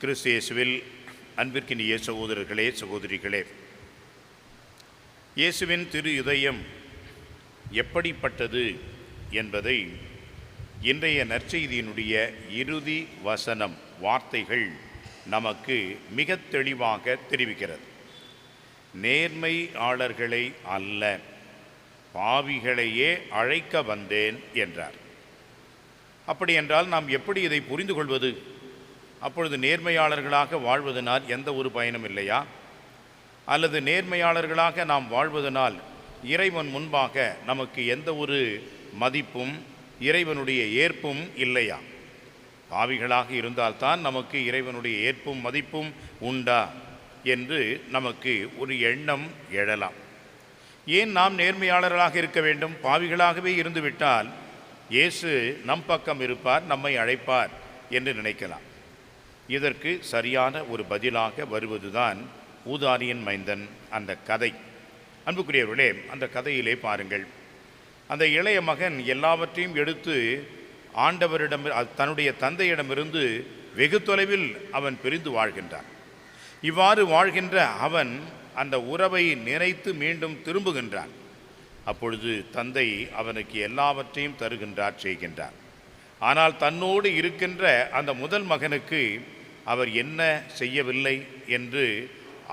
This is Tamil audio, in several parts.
கிறிஸ்து இயேசுவில் அன்பிற்கினிய சகோதரர்களே, சகோதரிகளே, இயேசுவின் திரு இதயம் எப்படிப்பட்டது என்பதை இன்றைய நற்செய்தியினுடைய இறுதி வசனம் வார்த்தைகள் நமக்கு மிக தெளிவாக தெரிவிக்கிறது. நேர்மையாளர்களை அல்ல, பாவிகளையே அழைக்க வந்தேன் என்றார். அப்படி என்றால் நாம் எப்படி இதை புரிந்து கொள்வது? அப்பொழுது நேர்மையாளர்களாக வாழ்வதனால் எந்த ஒரு பயனும் இல்லையா? அல்லது நேர்மையாளர்களாக நாம் வாழ்வதனால் இறைவன் முன்பாக நமக்கு எந்த ஒரு மதிப்பும் இறைவனுடைய ஏற்பும் இல்லையா? பாவிகளாக இருந்தால்தான் நமக்கு இறைவனுடைய ஏற்பும் மதிப்பும் உண்டா என்று நமக்கு ஒரு எண்ணம் எழலாம். ஏன் நாம் நேர்மையாளர்களாக இருக்க வேண்டும்? பாவிகளாகவே இருந்துவிட்டால் இயேசு நம் பக்கம் இருப்பார், நம்மை அழைப்பார் என்று நினைக்கலாம். இதற்கு சரியான ஒரு பதிலாக வருவதுதான் ஊதாரியின் மைந்தன் அந்த கதை. அன்புக்குரியவர்களே, அந்த கதையிலே பாருங்கள், அந்த இளைய மகன் எல்லாவற்றையும் எடுத்து ஆண்டவரிடம், தன்னுடைய தந்தையிடமிருந்து வெகு தொலைவில் அவன் பிரிந்து வாழ்கின்றான். இவ்வாறு வாழ்கின்ற அவன் அந்த உறவை நினைத்து மீண்டும் திரும்புகின்றான். அப்பொழுது தந்தை அவனுக்கு எல்லாவற்றையும் தருகின்றார், செய்கின்றார். ஆனால் தன்னோடு இருக்கின்ற அந்த முதல் மகனுக்கு அவர் என்ன செய்யவில்லை என்று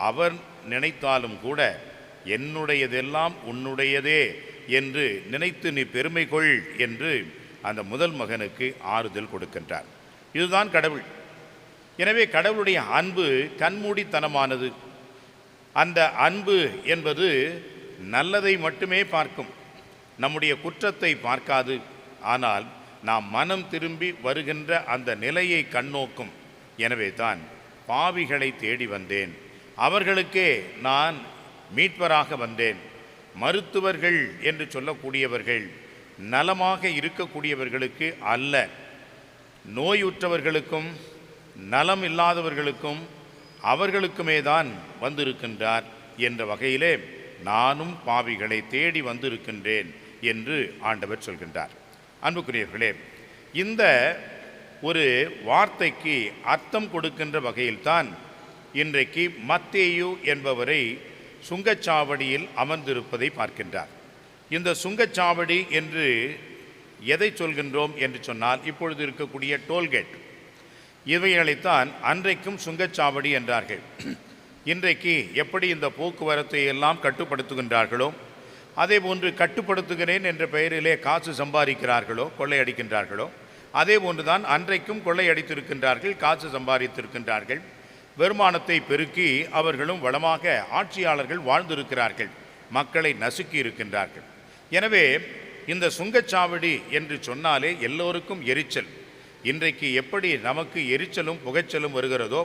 அவர் நினைத்தாலும் கூட, என்னுடையதெல்லாம் உன்னுடையதே என்று நினைத்து நீ பெருமை கொள் என்று அந்த முதல் மகனுக்கு ஆறுதல் கொடுக்கின்றார். இதுதான் கடவுள். எனவே கடவுளுடைய அன்பு கண்மூடித்தனமானது. அந்த அன்பு என்பது நல்லதை மட்டுமே பார்க்கும், நம்முடைய குற்றத்தை பார்க்காது. ஆனால் நாம் மனம் திரும்பி வருகின்ற அந்த நிலையை கண்ணோக்கும். எனவே தான் பாவிகளை தேடி வந்தேன், அவர்களுக்கே நான் மீட்பராக வந்தேன். மருத்துவர்கள் என்று சொல்லக்கூடியவர்கள் நலமாக இருக்கக்கூடியவர்களுக்கு அல்ல, நோயுற்றவர்களுக்கும் நலம் இல்லாதவர்களுக்கும் அவர்களுக்குமே தான் வந்திருக்கின்றார் என்ற வகையிலே நானும் பாவிகளை தேடி வந்திருக்கின்றேன் என்று ஆண்டவர் சொல்கின்றார். அன்புக்குரியவர்களே, இந்த ஒரு வார்த்தைக்கு அர்த்தம் கொடுக்கின்ற வகையில்தான் இன்றைக்கு மத்தேயு என்பவரை சுங்கச்சாவடியில் அமர்ந்திருப்பதை பார்க்கின்றார். இந்த சுங்கச்சாவடி என்று எதை சொல்கின்றோம் என்று சொன்னால், இப்பொழுது இருக்கக்கூடிய டோல்கேட், இவைகளைத்தான் அன்றைக்கும் சுங்கச்சாவடி என்றார்கள். இன்றைக்கு எப்படி இந்த போக்குவரத்தை எல்லாம் கட்டுப்படுத்துகின்றார்களோ, அதே போன்று கட்டுப்படுத்துகிறேன் என்ற பெயரிலே காசு சம்பாதிக்கிறார்களோ, கொள்ளையடிக்கின்றார்களோ, அதே போன்றுதான் அன்றைக்கும் கொள்ளையடித்திருக்கின்றார்கள், காசு சம்பாதித்திருக்கின்றார்கள். வருமானத்தை பெருக்கி அவர்களும் வளமாக ஆட்சியாளர்கள் வாழ்ந்திருக்கிறார்கள், மக்களை நசுக்கி இருக்கின்றார்கள். எனவே இந்த சுங்கச்சாவடி என்று சொன்னாலே எல்லோருக்கும் எரிச்சல். இன்றைக்கு எப்படி நமக்கு எரிச்சலும் புகைச்சலும் வருகிறதோ,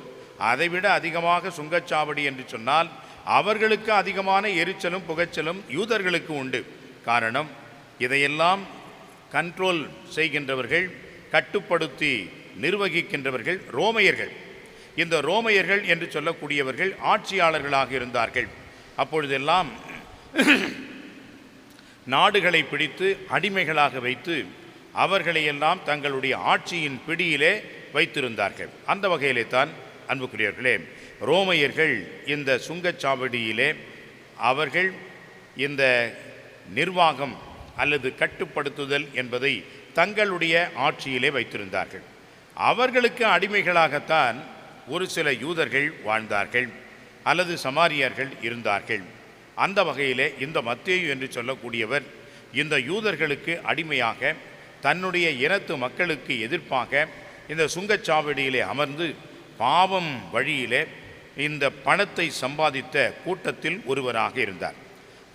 அதைவிட அதிகமாக சுங்கச்சாவடி என்று சொன்னால் அவர்களுக்கு அதிகமான எரிச்சலும் புகைச்சலும் யூதர்களுக்கு உண்டு. காரணம், இதையெல்லாம் கண்ட்ரோல் செய்கின்றவர்கள், கட்டுப்படுத்தி நிர்வகிக்கின்றவர்கள் ரோமையர்கள். இந்த ரோமையர்கள் என்று சொல்லக்கூடியவர்கள் ஆட்சியாளர்களாக இருந்தார்கள். அப்பொழுதெல்லாம் நாடுகளை பிடித்து அடிமைகளாக வைத்து அவர்களையெல்லாம் தங்களுடைய ஆட்சியின் பிடியிலே வைத்திருந்தார்கள். அந்த வகையிலே தான் அன்புக்குரியவர்களே, ரோமையர்கள் இந்த சுங்கச்சாவடியிலே அவர்கள் இந்த நிர்வாகம் அல்லது கட்டுப்படுத்துதல் என்பதை தங்களுடைய ஆட்சியிலே வைத்திருந்தார்கள். அவர்களுக்கு அடிமைகளாகத்தான் ஒரு சில யூதர்கள் வாழ்ந்தார்கள் அல்லது சமாரியர்கள் இருந்தார்கள். அந்த வகையிலே இந்த மத்தேயு என்று சொல்லக்கூடியவர் இந்த யூதர்களுக்கு அடிமையாக தன்னுடைய இனத்து மக்களுக்கு எதிர்ப்பாக இந்த சுங்கச்சாவடியிலே அமர்ந்து பாவம் வழியிலே இந்த பணத்தை சம்பாதித்த கூட்டத்தில் ஒருவராக இருந்தார்.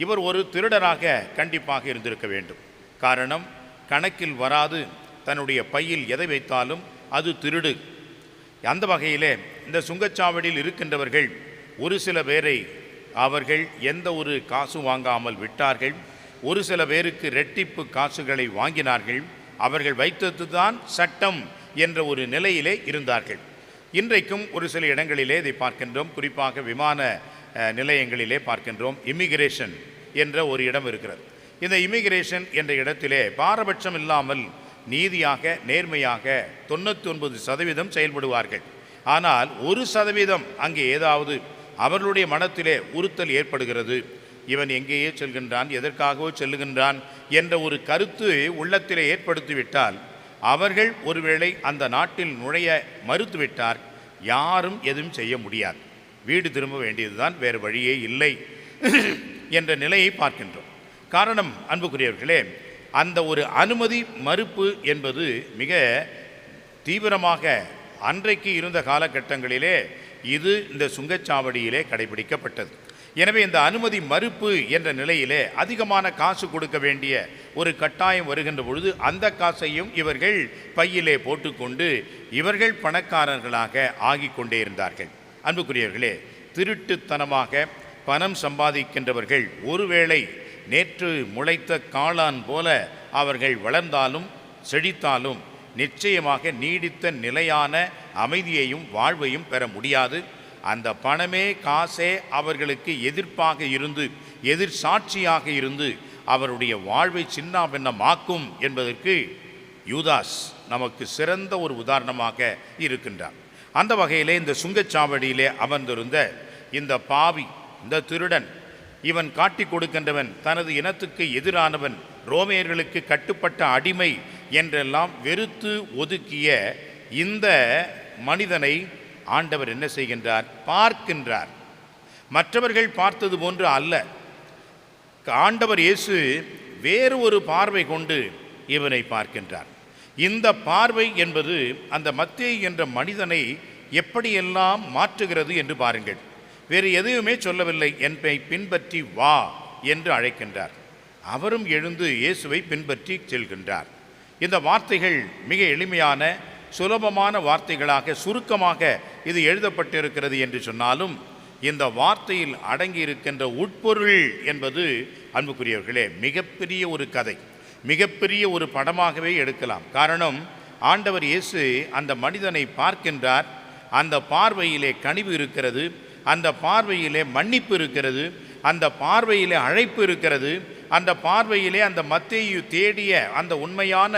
இவர் ஒரு திருடராக கண்டிப்பாக இருந்திருக்க வேண்டும். காரணம், கணக்கில் வராது, தன்னுடைய பையில் எதை வைத்தாலும் அது திருடு. அந்த வகையிலே இந்த சுங்கச்சாவடியில் இருக்கின்றவர்கள் ஒரு சில பேரை அவர்கள் எந்த ஒரு காசு வாங்காமல் விட்டார்கள். ஒரு சில பேருக்கு ரெட்டிப்பு காசுகளை வாங்கினார்கள். அவர்கள் வைத்தது தான் சட்டம் என்ற ஒரு நிலையிலே இருந்தார்கள். இன்றைக்கும் ஒரு சில இடங்களிலே இதை பார்க்கின்றோம். குறிப்பாக விமான நிலையங்களிலே பார்க்கின்றோம். இமிகிரேஷன் என்ற ஒரு இடம் இருக்கிறது. இந்த இமிகிரேஷன் என்ற இடத்திலே பாரபட்சம் இல்லாமல் நீதியாக நேர்மையாக 99% செயல்படுவார்கள். ஆனால் 1% அங்கே ஏதாவது அவர்களுடைய மனத்திலே உறுத்தல் ஏற்படுகிறது. இவன் எங்கேயே செல்கின்றான், எதற்காகவோ செல்லுகின்றான் என்ற ஒரு கருத்து உள்ளத்திலே ஏற்படுத்திவிட்டால், அவர்கள் ஒருவேளை அந்த நாட்டில் நுழைய மறுத்துவிட்டார், யாரும் எதுவும் செய்ய முடியாது. வீடு திரும்ப வேண்டியதுதான், வேறு வழியே இல்லை என்ற நிலையை பார்க்கின்றோம். காரணம் அன்புக்குரியவர்களே, அந்த ஒரு அனுமதி மறுப்பு என்பது மிக தீவிரமாக அன்றைக்கு இருந்த காலகட்டங்களிலே இது இந்த சுங்கச்சாவடியிலே கடைபிடிக்கப்பட்டது. எனவே இந்த அனுமதி மறுப்பு என்ற நிலையிலே அதிகமான காசு கொடுக்க வேண்டிய ஒரு கட்டாயம் வருகின்ற பொழுது அந்த காசையும் இவர்கள் பையிலே போட்டுக்கொண்டு இவர்கள் பணக்காரர்களாக ஆகிக் கொண்டே இருந்தார்கள். அன்புக்குரியவர்களே, திருட்டுத்தனமாக பணம் சம்பாதிக்கின்றவர்கள் ஒருவேளை நேற்று முளைத்த காளான் போல அவர்கள் வளர்ந்தாலும் செழித்தாலும் நிச்சயமாக நீடித்த நிலையான அமைதியையும் வாழ்வையும் பெற முடியாது. அந்த பணமே காசே அவர்களுக்கு எதிர்ப்பாக இருந்து எதிர் சாட்சியாக இருந்து அவருடைய வாழ்வை சின்னாபின்னமாக்கும் என்பதற்கு யூதாஸ் நமக்கு சிறந்த ஒரு உதாரணமாக இருக்கின்றார். அந்த வகையிலே இந்த சுங்கச்சாவடியிலே அமர்ந்திருந்த இந்த பாவி, இந்த திருடன், இவன் காட்டி கொடுக்கின்றவன், தனது இனத்துக்கு எதிரானவன், ரோமையர்களுக்கு கட்டுப்பட்ட அடிமை என்றெல்லாம் வெறுத்து ஒதுக்கிய இந்த மனிதனை ஆண்டவர் என்ன செய்கின்றார்? பார்க்கின்றார். மற்றவர்கள் பார்த்தது போன்று அல்ல, ஆண்டவர் இயேசு வேறு ஒரு பார்வை கொண்டு இவனை பார்க்கின்றார். இந்த பார்வை என்பது அந்த மத்தேயு என்ற மனிதனை எப்படியெல்லாம் மாற்றுகிறது என்று பாருங்கள். வேறு எதையுமே சொல்லவில்லை, என்னை பின்பற்றி வா என்று அழைக்கின்றார். அவரும் எழுந்து இயேசுவை பின்பற்றி செல்கின்றார். இந்த வார்த்தைகள் மிக எளிமையான சுலபமான வார்த்தைகளாக சுருக்கமாக இது எழுதப்பட்டிருக்கிறது என்று சொன்னாலும் இந்த வார்த்தையில் அடங்கி இருக்கின்ற உட்பொருள் என்பது அன்புக்குரியவர்களே மிகப்பெரிய ஒரு கதை, மிகப்பெரிய ஒரு படமாகவே எடுக்கலாம். காரணம், ஆண்டவர் இயேசு அந்த மனிதனை பார்க்கின்றார். அந்த பார்வையிலே கனிவு இருக்கிறது, அந்த பார்வையிலே மன்னிப்பு இருக்கிறது, அந்த பார்வையிலே அழைப்பு இருக்கிறது, அந்த பார்வையிலே அந்த மத்தேயு தேடிய அந்த உண்மையான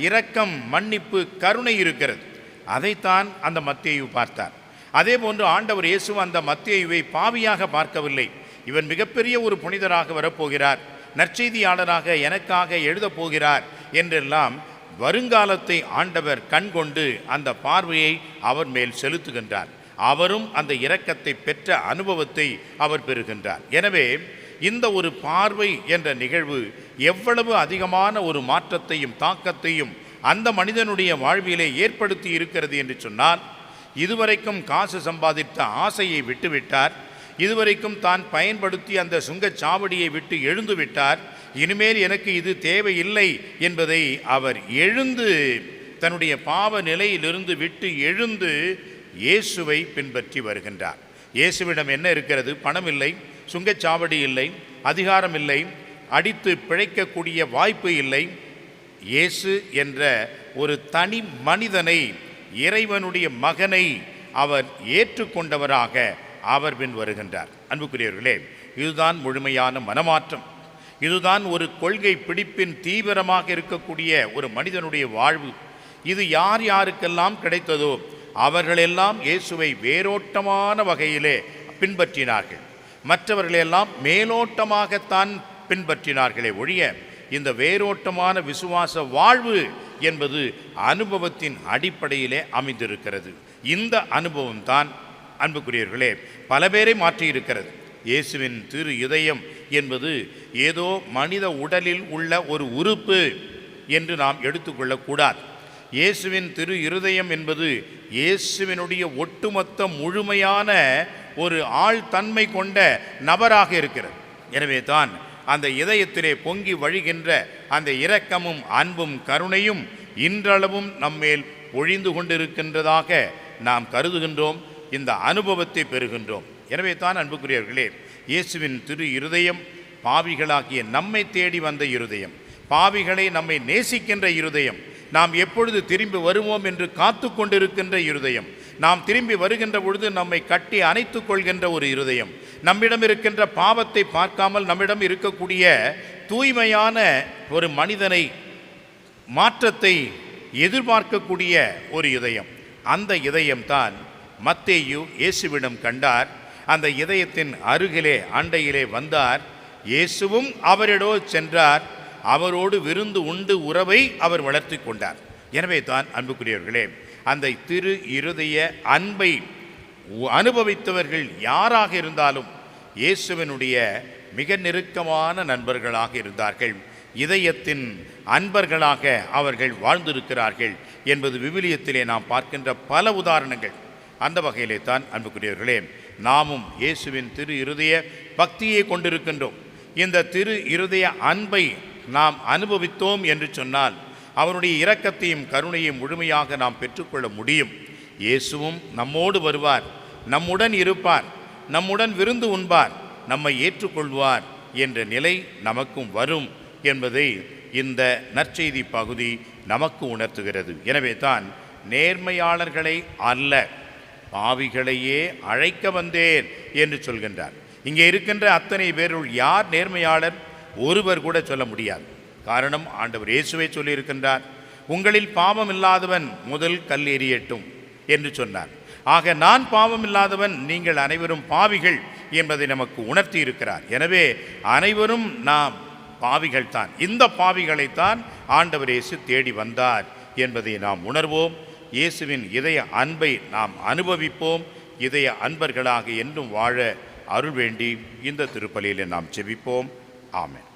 இரக்கம், மன்னிப்பு, கருணை இருக்கிறது. அதைத்தான் அந்த மத்தேயு பார்த்தார். அதே போன்று ஆண்டவர் இயேசு அந்த மத்தேயுவை பாவியாக பார்க்கவில்லை. இவன் மிகப்பெரிய ஒரு புனிதராக வரப்போகிறார், நற்செய்தியாளராக எனக்காக எழுதப் போகிறார் என்றெல்லாம் வருங்காலத்தை ஆண்டவர் கண்கொண்டு அந்த பார்வையை அவர் மேல் செலுத்துகின்றார். அவரும் அந்த இரக்கத்தை பெற்ற அனுபவத்தை அவர் பெறுகின்றார். எனவே இந்த ஒரு பார்வை என்ற நிகழ்வு எவ்வளவு அதிகமான ஒரு மாற்றத்தையும் தாக்கத்தையும் அந்த மனிதனுடைய வாழ்விலே ஏற்படுத்தி இருக்கிறது என்று சொன்னால், இதுவரைக்கும் காசு சம்பாதித்த ஆசையை விட்டுவிட்டார், இதுவரைக்கும் தான் பயன்படுத்தி அந்த சுங்கச்சாவடியை விட்டு எழுந்து விட்டார். இனிமேல் எனக்கு இது தேவையில்லை என்பதை அவர் எழுந்து தன்னுடைய பாவ நிலையிலிருந்து விட்டு எழுந்து இயேசுவை பின்பற்றி வருகின்றார். இயேசுவிடம் என்ன இருக்கிறது? பணம் இல்லை, சுங்கச்சாவடி இல்லை, அதிகாரம் இல்லை, அடித்து பிழைக்கக்கூடிய வாய்ப்பு இல்லை. இயேசு என்ற ஒரு தனி மனிதனை, இறைவனுடைய மகனை அவர் ஏற்றுக்கொண்டவராக அவர் பின் வருகின்றார். அன்புக்குரியவர்களே, இதுதான் முழுமையான மனமாற்றம். இதுதான் ஒரு கொள்கை பிடிப்பின் தீவிரமாக இருக்கக்கூடிய ஒரு மனிதனுடைய வாழ்வு. இது யார் யாருக்கெல்லாம் கிடைத்ததோ அவர்களெல்லாம் இயேசுவை வேரோட்டமான வகையிலே பின்பற்றினார்கள். மற்றவர்களெல்லாம் மேலோட்டமாகத்தான் பின்பற்றினார்களே ஒழிய இந்த வேரோட்டமான விசுவாச வாழ்வு என்பது அனுபவத்தின் அடிப்படையிலே அமைந்திருக்கிறது. இந்த அனுபவம் தான் அன்புக்குரியவர்களே பல பேரை மாற்றியிருக்கிறது. இயேசுவின் திரு இதயம் என்பது ஏதோ மனித உடலில் உள்ள ஒரு உறுப்பு என்று நாம் எடுத்துக்கொள்ளக்கூடாது. இயேசுவின் திரு இருதயம் என்பது இயேசுவினுடைய ஒட்டுமொத்த முழுமையான ஒரு ஆழ்தன்மை கொண்ட நபராக இருக்கிறது. எனவே தான் அந்த இதயத்திலே பொங்கி வழிகின்ற அந்த இரக்கமும் அன்பும் கருணையும் இன்றளவும் நம்மேல் பொழிந்து கொண்டிருக்கின்றதாக நாம் கருதுகின்றோம், இந்த அனுபவத்தை பெறுகின்றோம். எனவே தான் அன்புக்குரியவர்களே, இயேசுவின் திரு இருதயம் பாவிகளாகிய நம்மை தேடி வந்த இருதயம், பாவிகளை நம்மை நேசிக்கின்ற இருதயம், நாம் எப்பொழுது திரும்பி வருவோம் என்று காத்து கொண்டிருக்கின்ற இருதயம், நாம் திரும்பி வருகின்ற பொழுது நம்மை கட்டி அணைத்து கொள்கின்ற ஒரு இருதயம், நம்மிடம் இருக்கின்ற பாவத்தை பார்க்காமல் நம்மிடம் இருக்கக்கூடிய தூய்மையான ஒரு மனிதனை, மாற்றத்தை எதிர்பார்க்கக்கூடிய ஒரு இதயம். அந்த இதயம்தான் மத்தேயு இயேசுவிடம் கண்டார். அந்த இதயத்தின் அருகிலே அண்டையிலே வந்தார். இயேசுவும் அவரிடோ சென்றார். அவரோடு விருந்து உண்டு உறவை அவர் வளர்த்து கொண்டார். எனவே தான் அன்புக்குரியவர்களே, அந்த திரு இருதய அன்பை அனுபவித்தவர்கள் யாராக இருந்தாலும் இயேசுவினுடைய மிக நெருக்கமான நண்பர்களாக இருந்தார்கள். இதயத்தின் அன்பர்களாக அவர்கள் வாழ்ந்திருக்கிறார்கள் என்பது விவிலியத்திலே நாம் பார்க்கின்ற பல உதாரணங்கள். அந்த வகையிலே தான் அன்புக்குரியவர்களே, நாமும் இயேசுவின் திரு இருதய பக்தியை கொண்டிருக்கின்றோம். இந்த திரு இருதய அன்பை நாம் அனுபவித்தோம் என்று சொன்னால் அவருடைய இரக்கத்தையும் கருணையும் முழுமையாக நாம் பெற்றுக்கொள்ள முடியும். இயேசுவும் நம்மோடு வருவார், நம்முடன் இருப்பார், நம்முடன் விருந்து உண்பார், நம்மை ஏற்றுக்கொள்வார் என்ற நிலை நமக்கும் வரும் என்பதை இந்த நற்செய்தி பகுதி நமக்கு உணர்த்துகிறது. எனவே தான் நேர்மையாளர்களை அல்ல பாவிகளையே அழைக்க வந்தேன் என்று சொல்கின்றார். இங்கே இருக்கின்ற அத்தனை பேருள் யார் நேர்மையாளர்? ஒருவர் கூட சொல்ல முடியாது. காரணம், ஆண்டவர் இயேசுவை சொல்லியிருக்கின்றார், உங்களில் பாவம் இல்லாதவன் முதல் கல் எறியட்டும் என்று சொன்னார். ஆக நான் பாவம் இல்லாதவன், நீங்கள் அனைவரும் பாவிகள் என்பதை நமக்கு உணர்த்தி இருக்கிறார். எனவே அனைவரும் நாம் பாவிகள் தான். இந்த பாவிகளைத்தான் ஆண்டவர் இயேசு தேடி வந்தார் என்பதை நாம் உணர்வோம். இயேசுவின் இதய அன்பை நாம் அனுபவிப்போம். இதய அன்பர்களாக என்றும் வாழ அருள் வேண்டி இந்த திருப்பலியில் நாம் ஜெபிப்போம். ஆமென்.